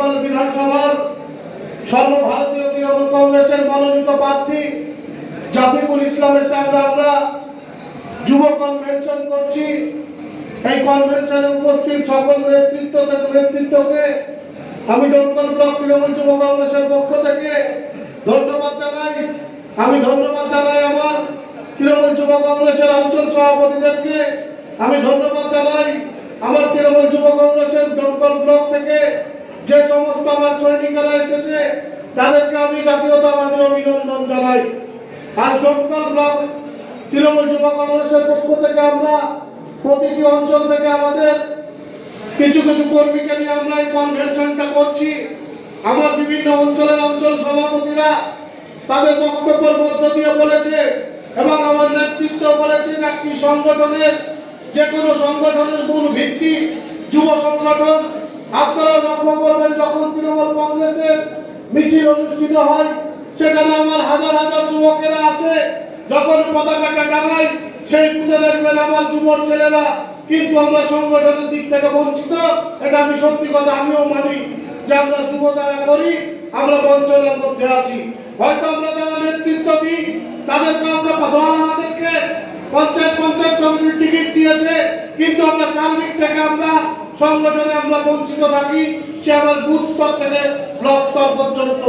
দমকল বিধানসভার সর্বভারতীয় তৃণমূল কংগ্রেসের মনোনীত প্রার্থী জাফিকুল ইসলামের সামনে আমরা যুব কনভেনশন করছি। এই কনভেনশনে উপস্থিত সকল নেতৃত্বকে আমি দমকল ব্লক তৃণমূল যুব কংগ্রেসের পক্ষ থেকে ধন্যবাদ জানাই। আমি ধন্যবাদ জানাই আমার তৃণমূল যুব কংগ্রেসের অঞ্চল সভাপতিদেরকে। আমি ধন্যবাদ জানাই আমার তৃণমূল যুব কংগ্রেসের দমকল ব্লক থেকে যে সমস্ত আমার সৈনিকেরা এসেছে তাদেরকে আমি জাতীয়তাবাদী অভিনন্দন জানাই। আজ দমকল ব্লক তৃণমূল যুব কংগ্রেসের পক্ষ থেকে আমরা প্রতিটি অঞ্চল থেকে আমাদের কিছু কিছু কর্মীকে নিয়ে আমরা এই কনভেনশনটা করছি। আমার বিভিন্ন অঞ্চলের অঞ্চল সভাপতিরা তাদের বক্তব্যের মধ্য দিয়ে বলেছে এবং আমার নেতৃত্ব বলেছে একটি সংগঠনের যে কোনো সংগঠনের মূল ভিত্তি যুব সংগঠন। আপনারা লক্ষ্য করবেন যখন তৃণমূল কংগ্রেসের মিছিল অনুষ্ঠিত হয় সেখানে আমার হাজার হাজার যুবকেরা আসে, যখন পতাকাটা টাঙায় সেই তুলে দেখবেন আমার যুবক ছেলেরা, কিন্তু আমরা সংগঠনের দিক থেকে বঞ্চিত। এটা আমি সত্যি কথা আমিও মানি যে আমরা যুব যারা করি আমরা বঞ্চনার মধ্যে আছি। হয়তো আমরা যারা নেতৃত্ব দিই তাদের কাউকে দল আমাদেরকে পঞ্চায়েত সমিতির টিকিট দিয়েছে, কিন্তু আমরা সার্বিক থেকে আমরা সংগঠনে আমরা বঞ্চিত থাকি, সে আমার বুথ স্তর থেকে ব্লক স্তর পর্যন্ত।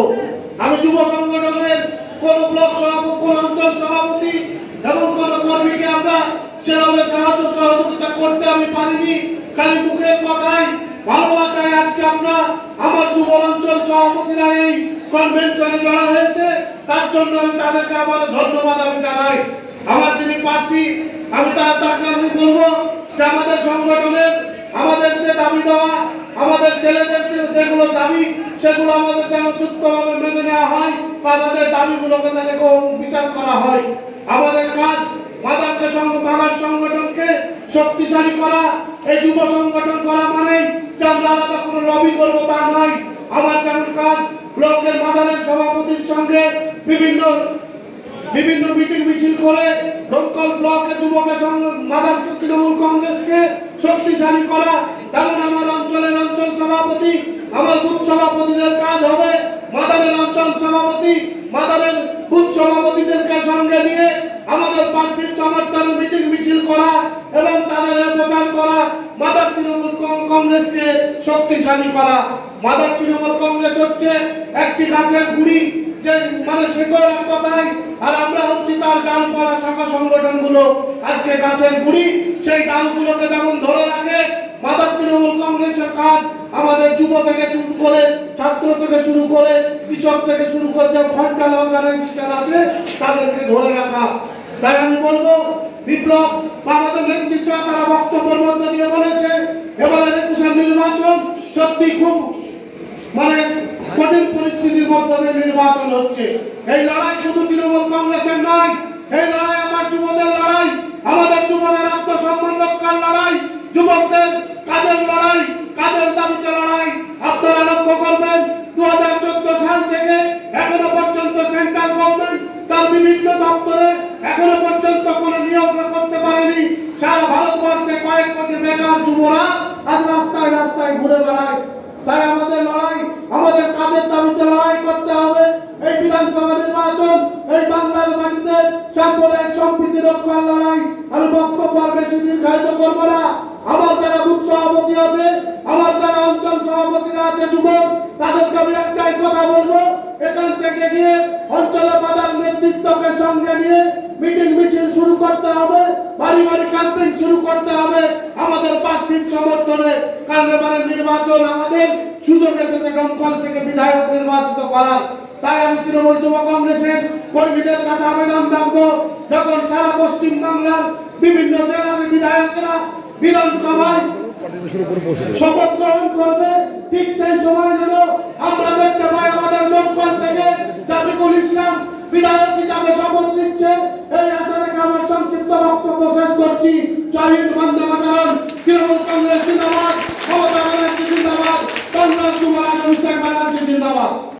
আমি যুব সংগঠনের কোন ব্লক সভাপতি, কোন অঞ্চল সভাপতি এবং কোন কর্মীকে আমরা সেভাবে সাহায্য সহযোগিতা করতে আমি পারিনি। খালি মুখের কথায় ভালোবাসায় আজকে আমরা আমার যুব অঞ্চল সভাপতিরা এই কনভেনশনে জড়া হয়েছে, তার জন্য আমি তাদেরকে আমার ধন্যবাদ আমি জানাই। আমার যিনি প্রার্থী আমি তাকে আমি বলবো যে আমাদের সংগঠনের আমাদের যে দাবি দেওয়া, আমাদের ছেলেদের যেগুলো দাবি সেগুলো আমাদের যেন যুক্তভাবে মেনে নেওয়া হয় বা আমাদের দাবিগুলোকে যেন বিচার করা হয়। আমাদের কাজ মাদারকে মাদার সংগঠনকে শক্তিশালী করা, এই যুব সংগঠন করা মানে যে আমরা আলাদা কোনো লবি করবো তা নয়। আমার যেমন কাজ ব্লকের মাদারের সভাপতির সঙ্গে বিভিন্ন মিটিং মিছিল করে দমকল ব্লকের যুবকের সঙ্গে মাদার তৃণমূল কংগ্রেসকে শক্তিশালী করা, তেমন আমার অঞ্চলের অঞ্চল সভাপতি আমার বুথ সভাপতিদের কাজ হবে মাদারের অঞ্চল সভাপতি মাদারের বুথ সভাপতিদেরকে সঙ্গে নিয়ে আমাদের প্রার্থীর সমর্থনে মিটিং মিছিল করা এবং তাদের প্রচার করা, মাদার তৃণমূল কংগ্রেসকে শক্তিশালী করা। মাদার তৃণমূল কংগ্রেস হচ্ছে একটি গাছের গুড়ি, যে মানে শেকড় এক কথায়, আর আমরা হচ্ছি তার ডালপালা শাখা সংগঠনগুলো। আজকে গাছের গুড়ি সেই ডালগুলোকে যেমন ধরে রাখে মাদার তৃণমূল কংগ্রেসের কাজ আমাদের যুব থেকে শুরু করে ছাত্র থেকে শুরু করে কৃষক থেকে শুরু করে যে ফ্রন্টাল অর্গানাইজেশন আছে তাদেরকে ধরে রাখা। তাই আমি বলবো বিপ্লব আমাদের নেতৃত্ব তারা বক্তব্যের মধ্যে দিয়ে বলেছে এবারে ২১ নির্বাচন সত্যি খুব মানে কঠিন পরিস্থিতির মধ্যে দিয়ে নির্বাচন হচ্ছে। এই লড়াই শুধু তৃণমূল কংগ্রেসের নয়, এই লড়াই আমার যুবদের লড়াই, আমাদের যুবদের আত্মসম্মান রক্ষার লড়াই, যুবকদের কাজের লড়াই, কাজের দাবিতে লড়াই। আপনারা লক্ষ্য করবেন ২০১৪ সাল থেকে এখনো পর্যন্ত সেন্ট্রাল গভর্নমেন্ট তার বিভিন্ন দপ্তরে এখনো পর্যন্ত কোনো নিয়োগ করতে পারেনি। সারা ভারতবর্ষে কয়েক কোটি বেকার যুবরা আজ রাস্তায় রাস্তায় ঘুরে বেড়ায়। তাই আমাদের লড়াই, আমাদের কাজের দাবিতে লড়াই করতে হবে। এই বিধানসভা নির্বাচন এই বাংলার মাটিতে সাম্প্রদায়িক সম্প্রীতি রক্ষার লড়াই। আমি বক্তব্য আর বেশি দীর্ঘায়িত করব না। আমার যারা বুথ সভাপতি আছে, আমার যারা অঞ্চল সভাপতিরা আছে যুবক, তাদেরকে আমি একটাই কথা বলবো, এখান থেকে গিয়ে অঞ্চলে বাজার নেতৃত্বকে সঙ্গে নিয়ে মিটিং মিছিল শুরু করতে হবে, বাড়ি বাড়ি ক্যাম্পেইন শুরু করতে হবে আমাদের প্রার্থীর সমর্থনে। কারণ এবারে নির্বাচন আমাদের সুযোগ এসেছে দমকল থেকে বিধায়ক নির্বাচিত করার। তাই আমি তৃণমূল যুব কংগ্রেসের কর্মীদের কাছে আবেদন রাখবো, যখন সারা পশ্চিম বাংলার বিভিন্ন জেলার বিধায়করা বিধানসভায় শপথ গ্রহণ করবে, ঠিক সেই সময় যেন আমরা দেখতে পাই আমাদের দমকল থেকে জাফিকুল ইসলাম বিধায়ক হিসাবে শপথ নিচ্ছে। এই আশা রেখে আমার সংক্ষিপ্ত বক্তব্য শেষ করছি। জয় হিন্দ, বন্দে মাতরম। তৃণমূল কংগ্রেস জিন্দাবাদ, মমতা ব্যানার্জি জিন্দাবাদ, কংগ্রেস যুব অভিষেক ব্যানার্জি জিন্দাবাদ।